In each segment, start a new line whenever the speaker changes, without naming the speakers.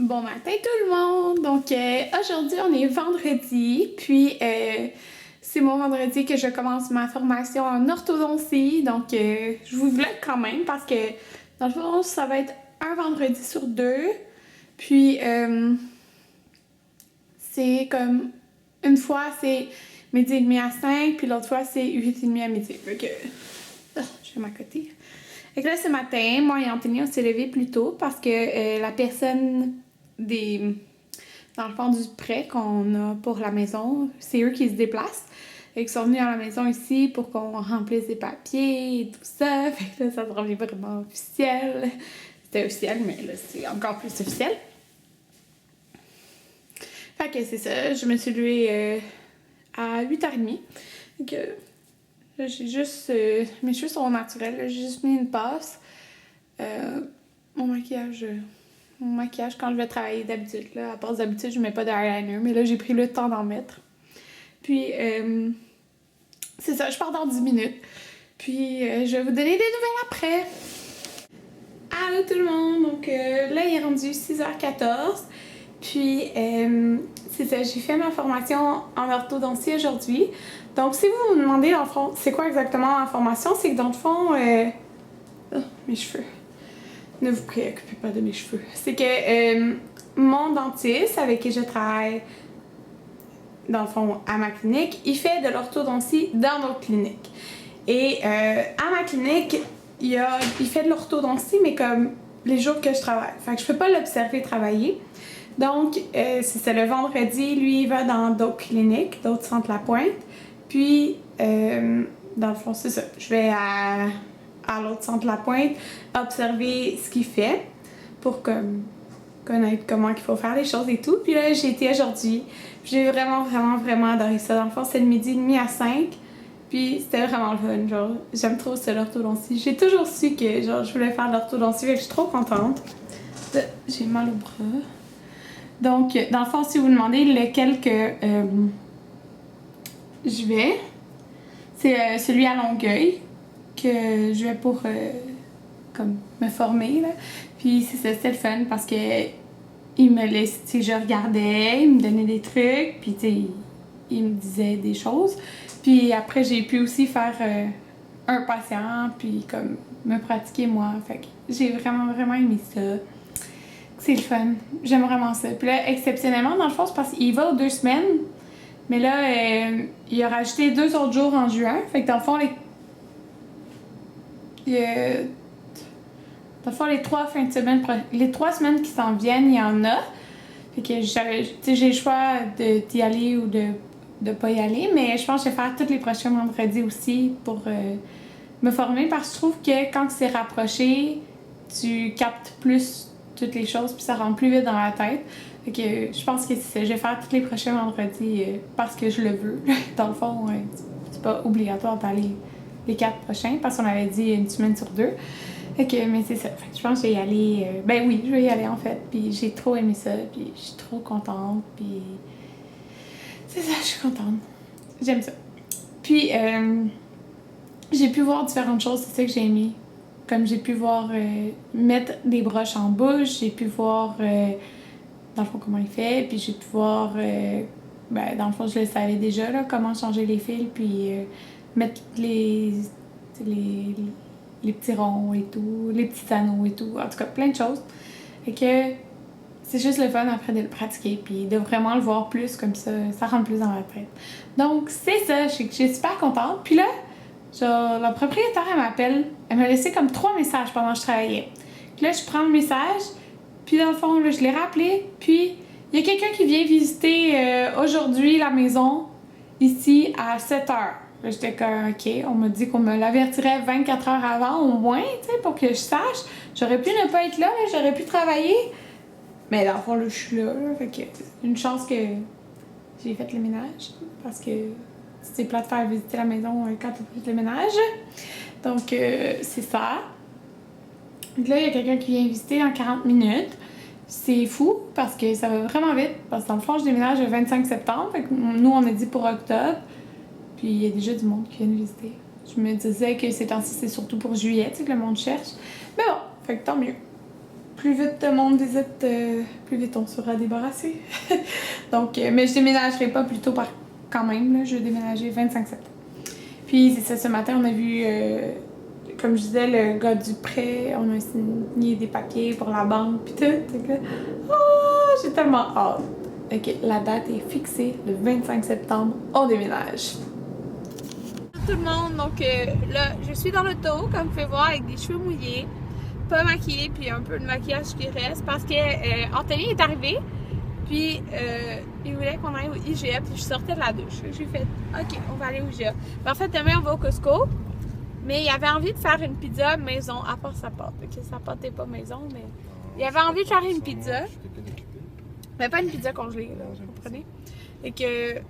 Bon matin tout le monde! Donc aujourd'hui on est vendredi, puis c'est mon vendredi que je commence ma formation en orthodontie. Donc je vous vlog quand même parce que dans le fond ça va être un vendredi sur deux. Puis c'est comme une fois c'est midi et demi à 5, puis l'autre fois c'est 8h30 à midi. Fait que je vais m'accoter. Fait que là, ce matin, moi et Anthony, on s'est levés plus tôt parce que la personne dans le fond du prêt qu'on a pour la maison, c'est eux qui se déplacent. Fait qu'ils sont venus à la maison ici pour qu'on remplisse des papiers et tout ça. Fait que là, ça devient vraiment officiel. C'était officiel, mais là, c'est encore plus officiel. Fait que c'est ça, je me suis levée à 8h30. Donc, là, j'ai juste... mes cheveux sont naturels, là, j'ai juste mis une passe. Mon maquillage... quand je vais travailler d'habitude, là. À part d'habitude, je mets pas de eyeliner, mais là, j'ai pris le temps d'en mettre. Puis, c'est ça, je pars dans 10 minutes. Puis, je vais vous donner des nouvelles après. Allô tout le monde! Donc, là, il est rendu 6h14. Puis, c'est ça, j'ai fait ma formation en orthodontie aujourd'hui. Donc, si vous me demandez, dans le fond, c'est quoi exactement la formation, c'est que dans le fond... Oh, mes cheveux. Ne vous préoccupez pas de mes cheveux. C'est que mon dentiste avec qui je travaille, dans le fond, à ma clinique, il fait de l'orthodontie dans notre clinique. Et à ma clinique, il fait de l'orthodontie, mais comme les jours que je travaille. Fait que je peux pas l'observer travailler. Donc, c'est ça, le vendredi, lui, il va dans d'autres cliniques, d'autres centres La Pointe. Puis, dans le fond, c'est ça. Je vais à l'autre centre La Pointe, observer ce qu'il fait pour connaître comment il faut faire les choses et tout. Puis là, j'ai été aujourd'hui. J'ai vraiment adoré ça. Dans le fond, c'est le midi et demi à 5. Puis c'était vraiment le fun. Genre, j'aime trop ça, l'orthodontie. J'ai toujours su que genre, je voulais faire de l'orthodontie, et je suis trop contente. J'ai mal au bras. Donc, dans le fond, si vous demandez lequel que je vais, c'est celui à Longueuil que je vais pour comme me former là. Puis c'est ça, c'était le fun parce que il me laissait, tu sais, je regardais, il me donnait des trucs, puis tu sais, il me disait des choses. Puis après j'ai pu aussi faire un patient, puis comme me pratiquer moi. Fait que j'ai vraiment aimé ça. C'est le fun. J'aime vraiment ça. Puis là, exceptionnellement, dans le fond, c'est parce qu'il va aux 2 semaines. Mais là, il a rajouté 2 autres jours en juin. Fait que dans le fond, les 3 fins de semaine, les 3 semaines qui s'en viennent, il y en a. Fait que j'ai le choix d'y aller ou de pas y aller. Mais je pense que je vais faire tous les prochains vendredis aussi pour me former. Parce que je trouve que quand c'est rapproché, tu captes plus toutes les choses puis ça rentre plus vite dans la tête. Fait que je pense que c'est ça. Je vais faire tous les prochains vendredis parce que je le veux. Dans le fond, c'est pas obligatoire d'aller les 4 prochains parce qu'on avait dit une semaine sur 2. Fait que, mais c'est ça. Fait que je pense que je vais y aller. Ben oui, je vais y aller en fait. Puis j'ai trop aimé ça. Puis je suis trop contente. Puis c'est ça, je suis contente. J'aime ça. Puis j'ai pu voir différentes choses. C'est ça que j'ai aimé. Comme j'ai pu voir mettre des broches en bouche. J'ai pu voir dans le fond comment il fait. Puis j'ai pu voir ben, dans le fond je le savais déjà là, comment changer les fils. Puis mettre les petits ronds et tout, les petits anneaux et tout, en tout cas plein de choses. Et que c'est juste le fun après de le pratiquer puis de vraiment le voir plus comme ça rentre plus dans la tête. Donc c'est ça, je suis super contente. Puis là, genre la propriétaire elle m'appelle, elle m'a laissé comme 3 messages pendant que je travaillais. Puis là je prends le message, puis dans le fond là, je l'ai rappelé, puis il y a quelqu'un qui vient visiter aujourd'hui la maison ici à 7h. Là, j'étais comme, OK, on m'a dit qu'on me l'avertirait 24 heures avant au moins, tu sais, pour que je sache. J'aurais pu ne pas être là, j'aurais pu travailler. Mais dans le fond, là, je suis là, fait que une chance que j'ai fait le ménage, parce que c'est plate de faire visiter la maison quand tu fais le ménage. Donc, c'est ça. Donc là, il y a quelqu'un qui vient visiter dans 40 minutes. C'est fou, parce que ça va vraiment vite, parce que dans le fond, je déménage le 25 septembre, fait que nous, on a dit pour octobre. Puis il y a déjà du monde qui vient visiter. Je me disais que ces temps-ci, c'est surtout pour juillet, tu sais, que le monde cherche. Mais bon, fait que tant mieux. plus vite le monde visite, plus vite on sera débarrassé. Donc, mais je déménagerai pas plus tôt quand même, là, je vais déménager 25 septembre. Puis c'est ça, ce matin on a vu, comme je disais, le gars du prêt, on a signé des papiers pour la banque puis tout. Donc là, oh, j'ai tellement hâte. Ok, la date est fixée, le 25 septembre, on déménage. Tout le monde, donc là, je suis dans l'auto, comme vous pouvez voir, avec des cheveux mouillés, pas maquillée, puis un peu de maquillage qui reste, parce que Anthony est arrivé, puis il voulait qu'on aille au IGA, puis je sortais de la douche. J'ai fait, ok, on va aller au IGA. En fait, demain, on va au Costco, mais il avait envie de faire une pizza maison, à part sa pâte. Ok, sa pâte n'est pas maison, mais il avait envie de faire une pizza. Mais pas une pizza congelée, là, vous comprenez? Et que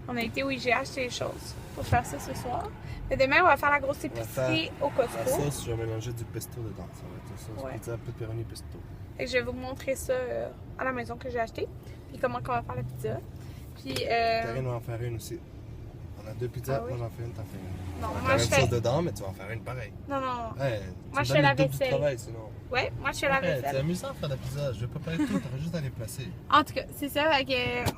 on a été au IGA acheter les choses pour faire ça ce soir. Mais demain, on va faire la grosse épicerie au Costco.
La sauce, je vais mélanger du pesto dedans. Ça va être une sauce pizza pepperoni pesto.
Et je vais vous montrer ça à la maison que j'ai acheté. Puis comment on va faire la pizza. Puis
Karine va en faire une aussi. On a 2 pizzas, moi j'en fais une, t'en fais une.
Non,
on va
moi je
faire une sauce dedans, mais tu vas en faire une pareille.
Non, non.
Ouais,
moi je fais la vaisselle.
Travail, sinon.
Ouais, moi je fais la vaisselle.
C'est amusant de faire de la pizza. Je vais préparer tout, t'aurais juste à les placer.
En tout cas, c'est ça.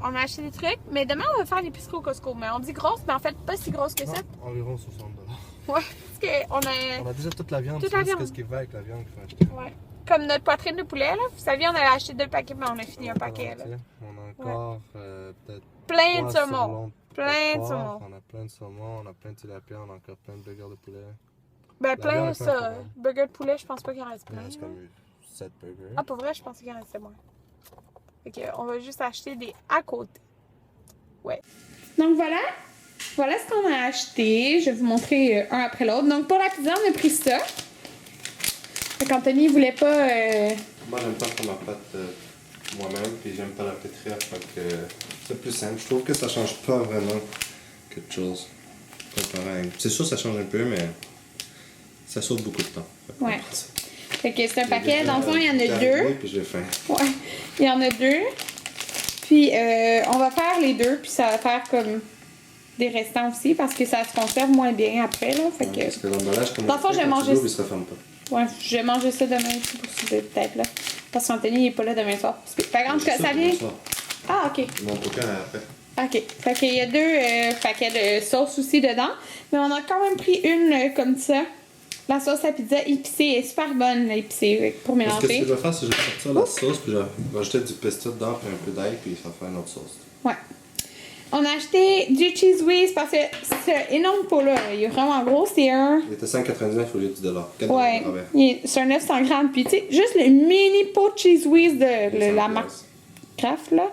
On a acheté des trucs. Mais demain, on va faire l'épicerie au Costco. Mais on dit grosse, mais en fait, pas si grosse que ça.
Environ 60 $.
Ouais, parce
on a déjà toute la viande.
Toute la viande.
Qu'est-ce qui va avec la viande qu'il faut acheter.
Ouais. Comme notre poitrine de poulet, là. Vous saviez, on avait acheté 2 paquets, mais on a fini un paquet, là.
On a encore peut-être
plein de saumon. Plein de saumon.
On a plein de saumon, on a plein de tilapia, on a encore plein de burgers de poulet.
Ben, plein ça. Burger de poulet, je pense pas qu'il en reste plein.
Il reste comme 7 burgers.
Ah, pour vrai, je pensais qu'il en restait moins. Fait qu'on va juste acheter des à côté. Ouais. Donc voilà. Voilà ce qu'on a acheté. Je vais vous montrer un après l'autre. Donc pour la pizza, on a pris ça. Fait qu'Anthony voulait pas...
Moi, j'aime pas faire ma pâte moi-même, puis j'aime pas la pétrir, fait que c'est plus simple. Je trouve que ça change pas vraiment quelque chose. Pareil. C'est sûr, ça change un peu, mais ça sauve beaucoup de temps.
Ouais. Fait que c'est un paquet. Dans le fond, il y en a 2.
Puis j'ai faim.
Ouais. Il y en a 2. Puis on va faire les 2, puis ça va faire comme des restants aussi, parce que ça se conserve moins bien après, là. Fait que...
Parce que l'emballage, comme
dans le fond, je vais manger ça.
Il se referme pas.
Ouais, je vais manger ça demain aussi pour souder peut-être, là. Parce qu'Anthony, il est pas là demain soir. Fait que ça vient... Ah, ok.
Mon bouquin après.
Ok. Fait qu'il y a 2 paquets de sauce aussi dedans. Mais on a quand même pris une comme ça. La sauce à pizza épicée est super bonne, l'épicée, pour mélanger.
Parce que ce que je vais faire, c'est que je vais sortir la sauce, puis je vais rajouter du pesto dedans, puis un peu d'ail, puis ça va faire une autre sauce.
Ouais. On a acheté du Cheese Whiz parce que c'est énorme pot-là. Il est vraiment gros. C'est un...
Il était 5,99 au lieu de $10.
Ouais. C'est un 900 grammes. Puis, tu sais, juste le mini pot de Cheese Whiz de la marque Kraft, là.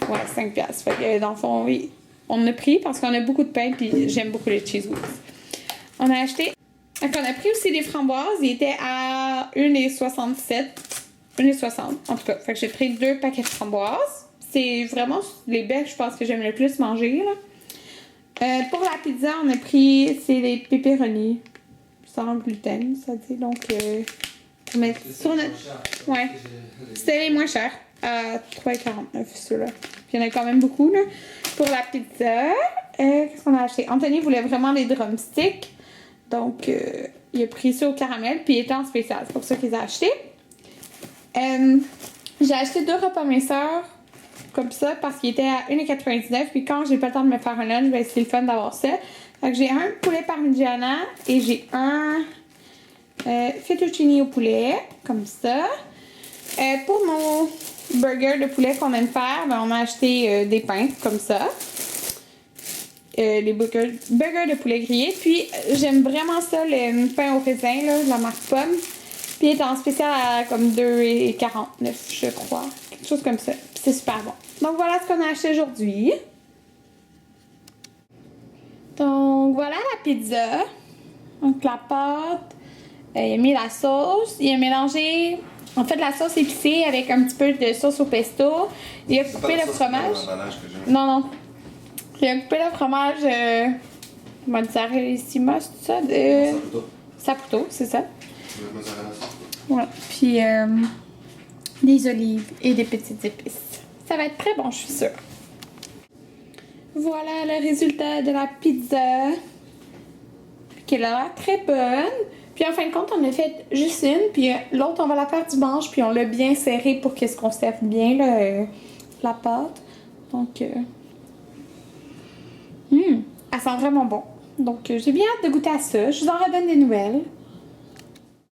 Ouais, 5$. Fait que, dans le fond, oui, on en a pris parce qu'on a beaucoup de pain. Puis, j'aime beaucoup les Cheese Whiz. On a acheté... Donc, on a pris aussi des framboises. Ils étaient à 1,67. 1,60. En tout cas, fait que j'ai pris 2 paquets de framboises. C'est vraiment les baies, je pense, que j'aime le plus manger, là. Pour la pizza, on a pris, c'est les pepperoni. Sans gluten, ça dit. Donc, on met sur notre... Ouais. C'était les moins chers. À 3,49, ceux-là. Puis il y en a quand même beaucoup, là. Pour la pizza, qu'est-ce qu'on a acheté? Anthony voulait vraiment les drumsticks. Donc, il a pris ça au caramel, puis il était en spécial. C'est pour ça qu'il les a achetés. J'ai acheté 2 repas minceurs comme ça parce qu'il était à 1,99$. Puis quand j'ai pas le temps de me faire un lunch, ben c'est le fun d'avoir ça. Fait que j'ai un poulet parmigiana et j'ai un fettuccine au poulet, comme ça. Pour nos burgers de poulet qu'on aime faire, ben on a acheté des pains comme ça. Les burgers de poulet grillé. Puis j'aime vraiment ça, le pain au raisin là, de la marque Pomme. Puis il est en spécial à comme 2,49$, je crois. Quelque chose comme ça. Puis c'est super bon. Donc voilà ce qu'on a acheté aujourd'hui. Donc voilà la pizza. Donc la pâte. Il a mis la sauce. Il a mélangé en fait la sauce épicée avec un petit peu de sauce au pesto. Il a coupé le fromage. Non, non. Il a coupé le fromage mozzarella, c'est ça? Saputo, c'est ça. Ouais. Puis des olives et des petites épices. Ça va être très bon, je suis sûre. Voilà le résultat de la pizza. Qui a l'air très bonne. Puis en fin de compte, on a fait juste une, puis l'autre, on va la faire dimanche, puis on l'a bien serré pour qu'elle se conserve bien, là, la pâte. Donc, elle sent vraiment bon. Donc, j'ai bien hâte de goûter à ça. Je vous en redonne des nouvelles.